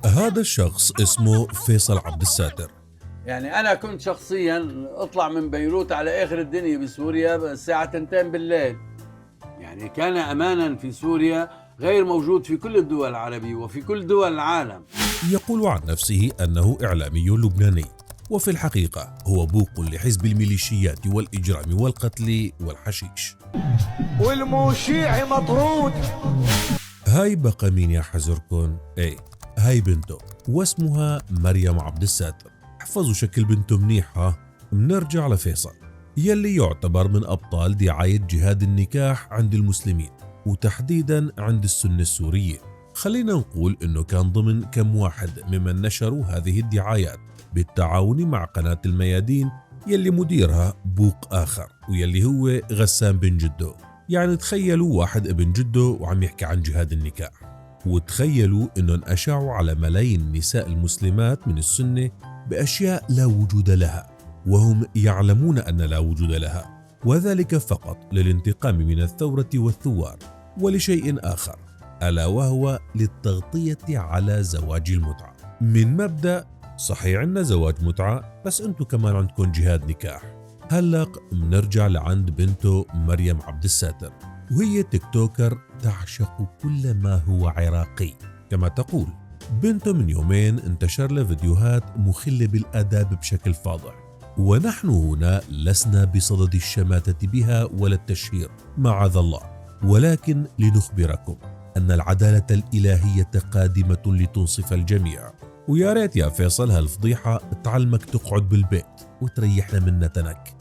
هذا الشخص اسمه فيصل عبد الساتر. يعني أنا كنت شخصيا أطلع من بيروت على آخر الدنيا بسوريا الساعة 2 بالليل. يعني كان أمانا في سوريا غير موجود في كل الدول العربية وفي كل دول العالم. يقول عن نفسه أنه إعلامي لبناني، وفي الحقيقة هو بوق لحزب الميليشيات والإجرام والقتل والحشيش. والمشيع مطرود. هاي بقى مين يا حزركن؟ ايه، هاي بنته واسمها مريم عبد الساتر. احفظوا شكل بنته منيح. منرجع لفيصل يلي يعتبر من أبطال دعاية جهاد النكاح عند المسلمين وتحديدا عند السنة السوريين. خلينا نقول انه كان ضمن كم واحد ممن نشروا هذه الدعايات بالتعاون مع قناة الميادين يلي مديرها بوق آخر ويلي هو غسان بن جدو. يعني تخيلوا واحد ابن جده وعم يحكي عن جهاد النكاح، وتخيلوا انهم اشاعوا على ملايين النساء المسلمات من السنة باشياء لا وجود لها، وهم يعلمون ان لا وجود لها، وذلك فقط للانتقام من الثورة والثوار ولشيء اخر، الا وهو للتغطية على زواج المتعة. من مبدأ صحيح عندنا زواج متعة بس انتو كمان عندكم جهاد نكاح. هلق منرجع لعند بنته مريم عبد الساتر، وهي تيك توكر تعشق كل ما هو عراقي كما تقول. بنته من يومين انتشر لها فيديوهات مخلة بالآداب بشكل فاضح، ونحن هنا لسنا بصدد الشماتة بها ولا التشهير معاذ الله، ولكن لنخبركم أن العدالة الإلهية قادمة لتنصف الجميع. ويا ريت يا فيصل هالفضيحة تعلمك تقعد بالبيت وتريحنا من نتنك.